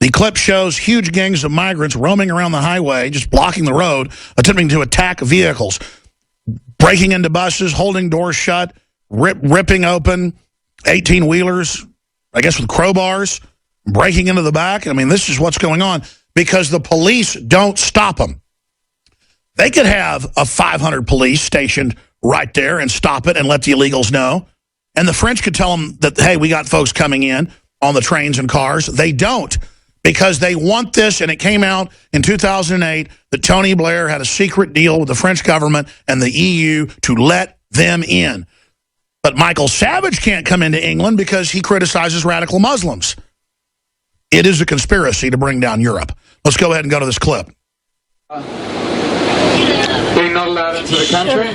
The clip shows huge gangs of migrants roaming around the highway, just blocking the road, attempting to attack vehicles, breaking into buses, holding doors shut, ripping open 18-wheelers, I guess with crowbars, breaking into the back. I mean, this is what's going on because the police don't stop them. They could have a 500 police stationed right there and stop it and let the illegals know. And the French could tell them that, hey, we got folks coming in on the trains and cars. They don't because they want this, and it came out in 2008 that Tony Blair had a secret deal with the French government and the EU to let them in. But Michael Savage can't come into England because he criticizes radical Muslims. It is a conspiracy to bring down Europe. Let's go ahead and go to this clip. Being not allowed into the country.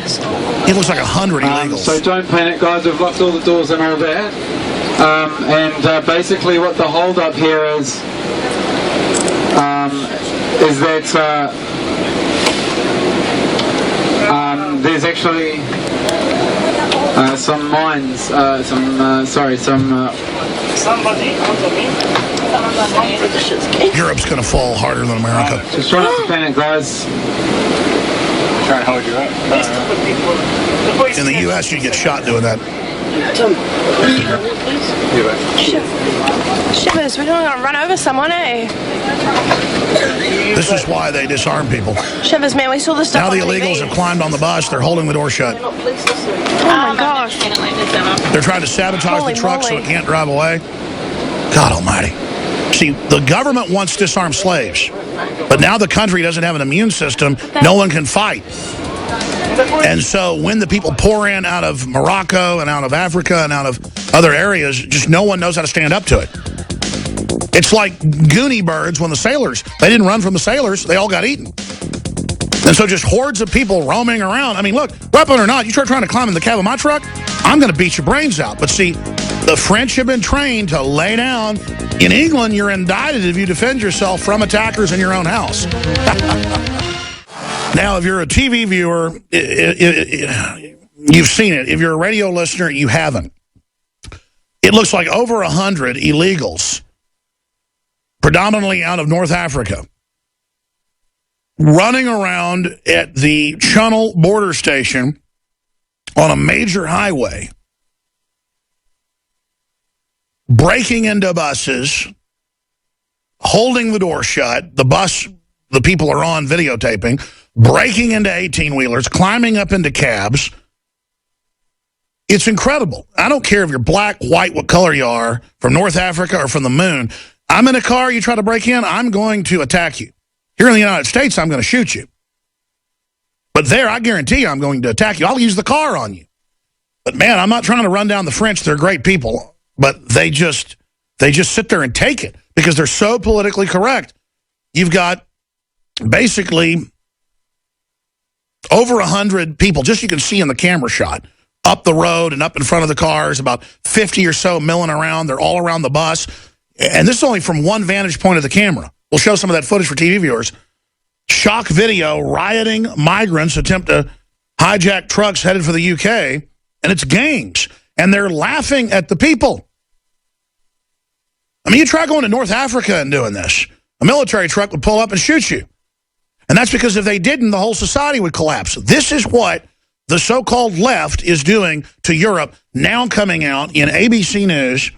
It looks like 100 illegals. So don't panic, guys. We've locked all the doors and all that. Basically what the hold up here is that there's actually some mines, Somebody under me. Europe's going to fall harder than America. Just try not to panic, guys. Trying to hold you up. In the U.S., you'd get shot doing that. Shivers, we're going to run over someone, eh? This is why they disarm people. Shivers, man, we saw the stuff Now the on illegals TV. have climbed on the bus. They're holding the door shut. Oh my gosh. They're trying to sabotage Holy the truck so moly. it can't drive away. God almighty. See, the government wants to disarm slaves, but now the country doesn't have an immune system. No one can fight. And so when the people pour in out of Morocco and out of Africa and out of other areas, just no one knows how to stand up to it. It's like Goonie birds when the sailors, they didn't run from the sailors, they all got eaten. And so just hordes of people roaming around. I mean, look, weapon or not, you start trying to climb in the cab of my truck, I'm going to beat your brains out. But see, the French have been trained to lay down. In England, you're indicted if you defend yourself from attackers in your own house. Now, if you're a TV viewer, you've seen it. If you're a radio listener, you haven't. It looks like over 100 illegals, predominantly out of North Africa, running around at the Channel border station on a major highway, breaking into buses, holding the door shut, the bus the people are on videotaping, breaking into 18-wheelers, climbing up into cabs. It's incredible. I don't care if you're black, white, what color you are, from North Africa or from the moon. I'm in a car, you try to break in, I'm going to attack you. Here in the United States, I'm going to shoot you. But there, I guarantee you I'm going to attack you. I'll use the car on you. But man, I'm not trying to run down the French. They're great people. But they just sit there and take it because they're so politically correct. You've got basically over 100 people, just you can see in the camera shot, up the road and up in front of the cars, about 50 or so milling around. They're all around the bus. And this is only from one vantage point of the camera. We'll show some of that footage for TV viewers. Shock video, rioting migrants attempt to hijack trucks headed for the UK, and it's gangs. And they're laughing at the people. I mean, you try going to North Africa and doing this. A military truck would pull up and shoot you. And that's because if they didn't, the whole society would collapse. This is what the so-called left is doing to Europe, now coming out in ABC News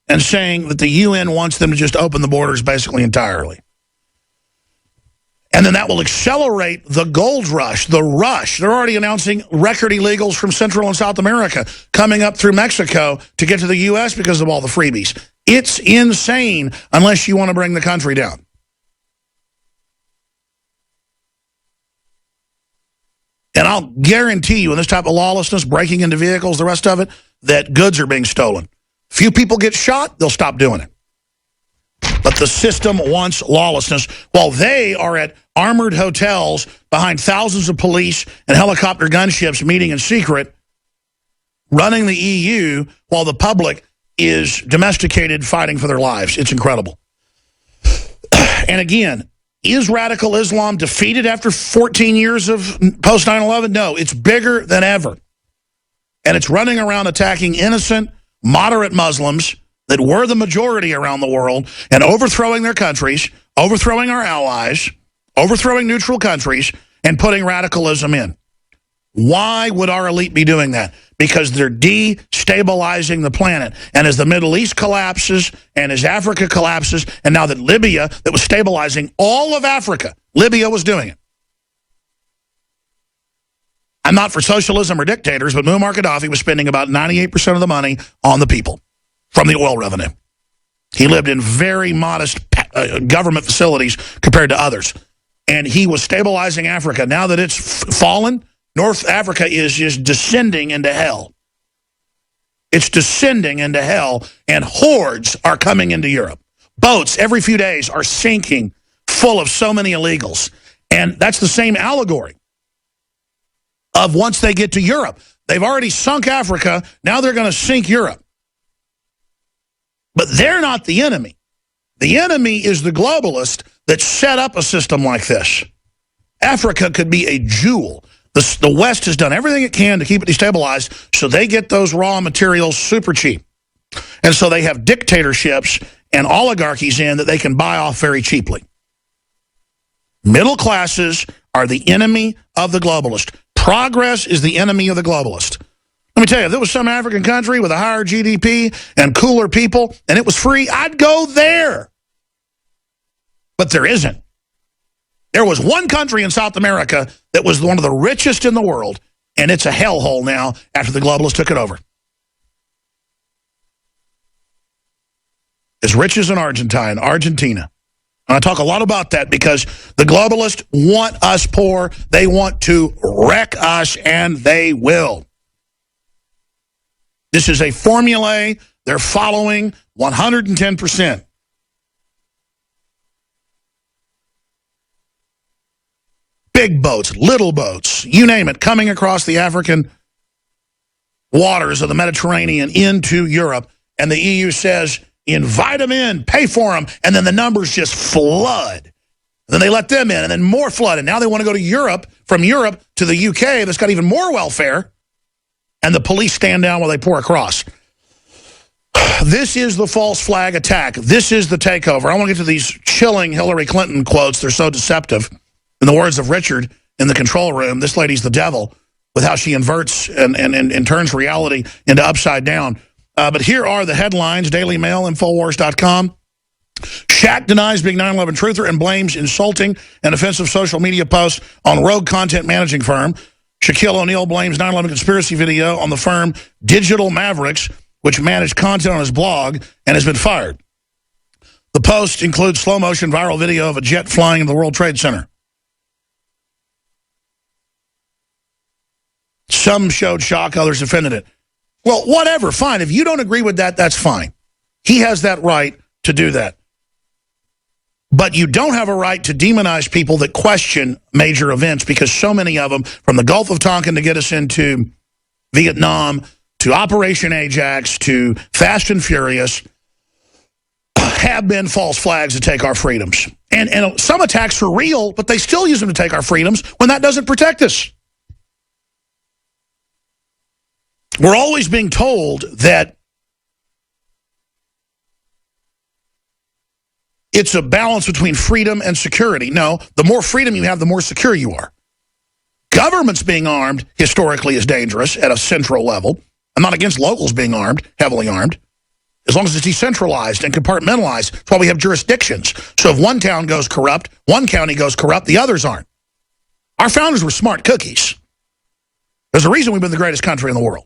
and saying that the UN wants them to just open the borders basically entirely. And then that will accelerate the gold rush, the rush. They're already announcing record illegals from Central and South America coming up through Mexico to get to the U.S. because of all the freebies. It's insane unless you want to bring the country down. And I'll guarantee you in this type of lawlessness, breaking into vehicles, the rest of it, that goods are being stolen. Few people get shot, they'll stop doing it. But the system wants lawlessness while they are at armored hotels behind thousands of police and helicopter gunships meeting in secret, running the EU while the public is domesticated fighting for their lives. It's incredible. And again, is radical Islam defeated after 14 years of post 9/11? No, it's bigger than ever. And it's running around attacking innocent, moderate Muslims that we're the majority around the world and overthrowing their countries, overthrowing our allies, overthrowing neutral countries, and putting radicalism in. Why would our elite be doing that? Because they're destabilizing the planet. And as the Middle East collapses, and as Africa collapses, and now that Libya, that was stabilizing all of Africa, Libya was doing it. I'm not for socialism or dictators, but Muammar Gaddafi was spending about 98% of the money on the people from the oil revenue. He lived in very modest government facilities compared to others. And he was stabilizing Africa. Now that it's fallen, North Africa is just descending into hell. It's descending into hell, and hordes are coming into Europe. Boats every few days are sinking full of so many illegals. And that's the same allegory of once they get to Europe. They've already sunk Africa. Now they're going to sink Europe. But they're not the enemy. The enemy is the globalist that set up a system like this. Africa could be a jewel. The West has done everything it can to keep it destabilized, so they get those raw materials super cheap. And so they have dictatorships and oligarchies in that they can buy off very cheaply. Middle classes are the enemy of the globalist. Progress is the enemy of the globalist. Let me tell you, if there was some African country with a higher GDP and cooler people, and it was free, I'd go there. But there isn't. There was one country in South America that was one of the richest in the world, and it's a hellhole now after the globalists took it over. As rich as an Argentina. And I talk a lot about that because the globalists want us poor. They want to wreck us, and they will. This is a formula they're following 110%. Big boats, little boats, you name it, coming across the African waters of the Mediterranean into Europe. And the EU says, invite them in, pay for them. And then the numbers just flood. And then they let them in, and then more flood. And now they want to go to Europe, from Europe to the UK that's got even more welfare. And the police stand down while they pour across. This is the false flag attack. This is the takeover. I want to get to these chilling Hillary Clinton quotes. They're so deceptive. In the words of Richard in the control room, this lady's the devil with how she inverts and turns reality into upside down. But here are the headlines, Daily Mail, Infowars.com. Shaq denies being 9/11 truther and blames insulting and offensive social media posts on rogue content managing firm. Shaquille O'Neal blames 9/11 conspiracy video on the firm Digital Mavericks, which managed content on his blog, and has been fired. The post includes slow-motion viral video of a jet flying into the World Trade Center. Some showed shock, others defended it. Well, whatever, fine. If you don't agree with that, that's fine. He has that right to do that. But you don't have a right to demonize people that question major events, because so many of them, from the Gulf of Tonkin to get us into Vietnam, to Operation Ajax, to Fast and Furious, have been false flags to take our freedoms. And some attacks are real, but they still use them to take our freedoms when that doesn't protect us. We're always being told that it's a balance between freedom and security. No, the more freedom you have, the more secure you are. Governments being armed historically is dangerous at a central level. I'm not against locals being armed, heavily armed, as long as it's decentralized and compartmentalized. That's why we have jurisdictions. So if one town goes corrupt, one county goes corrupt, the others aren't. Our founders were smart cookies. There's a reason we've been the greatest country in the world.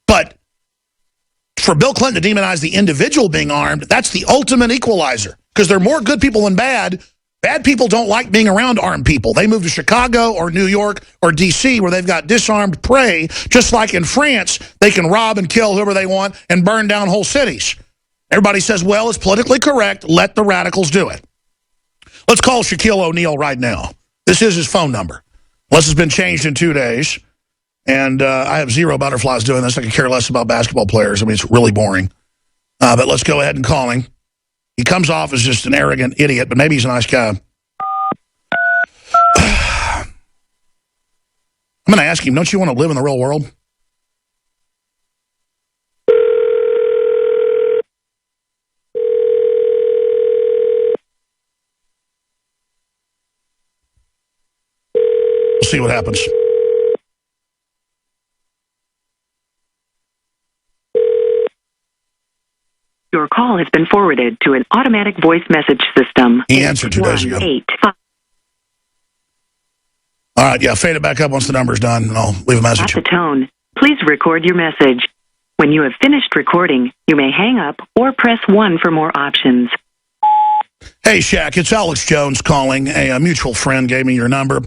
But for Bill Clinton to demonize the individual being armed, that's the ultimate equalizer, because there are more good people than bad. Bad people don't like being around armed people. They move to Chicago or New York or D.C. where they've got disarmed prey, just like in France, they can rob and kill whoever they want and burn down whole cities. Everybody says, well, it's politically correct. Let the radicals do it. Let's call Shaquille O'Neal right now. This is his phone number, unless it's been changed in 2 days. And I have zero butterflies doing this. I could care less about basketball players. I mean, it's really boring. But let's go ahead and call him. He comes off as just an arrogant idiot, but maybe he's a nice guy. I'm going to ask him, don't you want to live in the real world? see what happens. Your call has been forwarded to an automatic voice message system. He answered 2 days ago. 185. All right, yeah, fade it back up once the number's done, and I'll leave a At message. the tone, please record your message. When you have finished recording, you may hang up or press 1 for more options. Hey, Shaq, it's Alex Jones calling. A mutual friend gave me your number.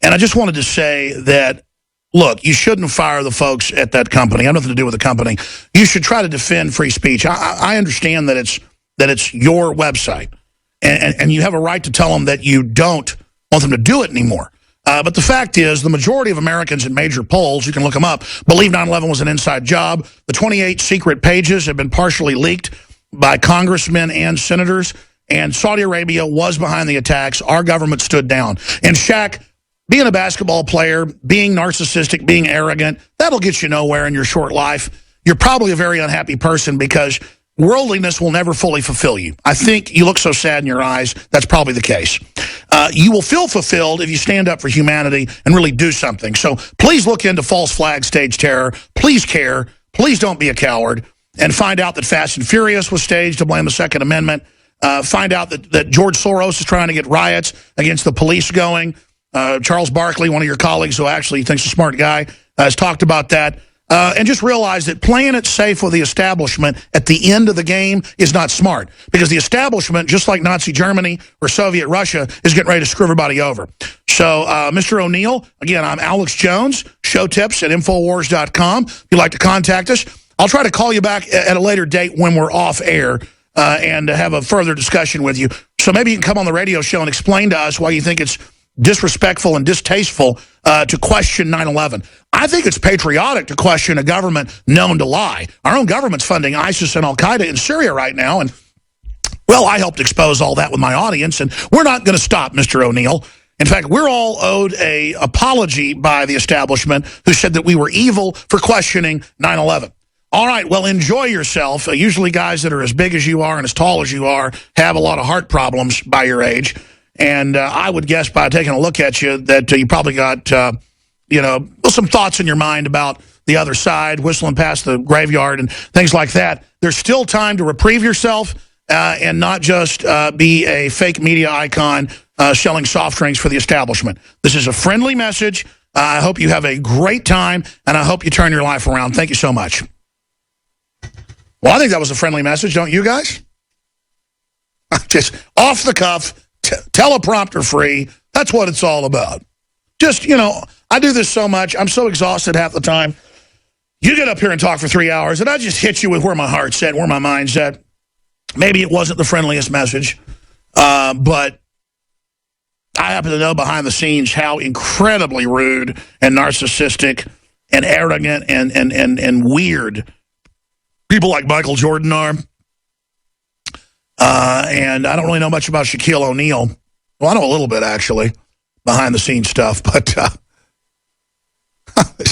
And I just wanted to say that, look, you shouldn't fire the folks at that company. I have nothing to do with the company. You should try to defend free speech. I understand that it's your website, and you have a right to tell them that you don't want them to do it anymore. But the fact is, the majority of Americans in major polls, you can look them up, believe 9/11 was an inside job. The 28 secret pages have been partially leaked by congressmen and senators, and Saudi Arabia was behind the attacks. Our government stood down. And Shaq, being a basketball player, being narcissistic, being arrogant, that'll get you nowhere in your short life. You're probably a very unhappy person because worldliness will never fully fulfill you. I think you look so sad in your eyes, that's probably the case. You will feel fulfilled if you stand up for humanity and really do something. So please look into false flag stage terror. Please care. Please don't be a coward. And find out that Fast and Furious was staged to blame the Second Amendment. Find out that George Soros is trying to get riots against the police going. Charles Barkley, one of your colleagues who actually thinks a smart guy, has talked about that. And just realize that playing it safe with the establishment at the end of the game is not smart. Because the establishment, just like Nazi Germany or Soviet Russia, is getting ready to screw everybody over. So, Mr. O'Neill, again, I'm Alex Jones, show tips at Infowars.com. If you'd like to contact us, I'll try to call you back at a later date when we're off air and have a further discussion with you. So maybe you can come on the radio show and explain to us why you think it's disrespectful and distasteful to question 9/11. I think it's patriotic to question a government known to lie. Our own government's funding ISIS and Al-Qaeda in Syria right now, and, well, I helped expose all that with my audience, and we're not going to stop, Mr. O'Neill. In fact, we're all owed an apology by the establishment who said that we were evil for questioning 9/11. All right, well, enjoy yourself. Usually guys that are as big as you are and as tall as you are have a lot of heart problems by your age. And I would guess by taking a look at you that you probably got, some thoughts in your mind about the other side, whistling past the graveyard and things like that. There's still time to reprieve yourself and not just be a fake media icon selling soft drinks for the establishment. This is a friendly message. I hope you have a great time, and I hope you turn your life around. Thank you so much. Well, I think that was a friendly message, don't you guys? Just off the cuff. Teleprompter free. That's what it's all about. Just, I do this so much. I'm so exhausted half the time. You get up here and talk for 3 hours, and I just hit you with where my heart's at, where my mind's at. Maybe it wasn't the friendliest message, but I happen to know behind the scenes how incredibly rude and narcissistic and arrogant and weird people like Michael Jordan are. And I don't really know much about Shaquille O'Neal. Well, I know a little bit, actually, behind-the-scenes stuff, but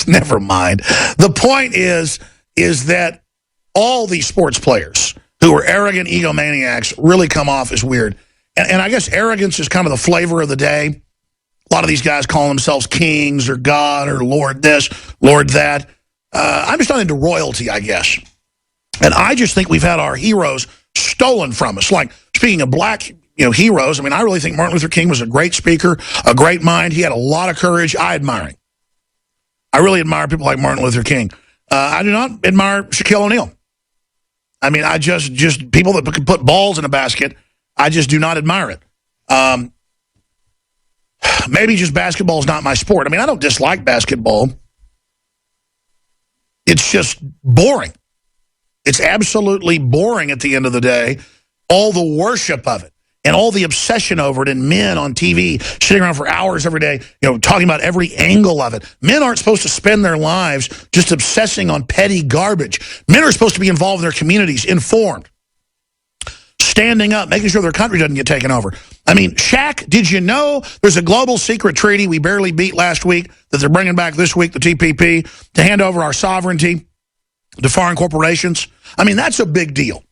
never mind. The point is that all these sports players who are arrogant egomaniacs really come off as weird. And I guess arrogance is kind of the flavor of the day. A lot of these guys call themselves kings or God or Lord this, Lord that. I'm just not into royalty, I guess. And I just think we've had our heroes stolen from us. Like, speaking of black heroes, I mean, I really think Martin Luther King was a great speaker, a great mind. He had a lot of courage. I admire him. I really admire people like Martin Luther King. I do not admire Shaquille O'Neal. I mean, I just people that can put balls in a basket, I just do not admire it. Maybe just basketball is not my sport. I mean, I don't dislike basketball. It's just boring. It's absolutely boring at the end of the day, all the worship of it and all the obsession over it, and men on TV sitting around for hours every day, talking about every angle of it. Men aren't supposed to spend their lives just obsessing on petty garbage. Men are supposed to be involved in their communities, informed, standing up, making sure their country doesn't get taken over. I mean, Shaq, did you know there's a global secret treaty we barely beat last week that they're bringing back this week, the TPP, to hand over our sovereignty to foreign corporations? I mean, that's a big deal.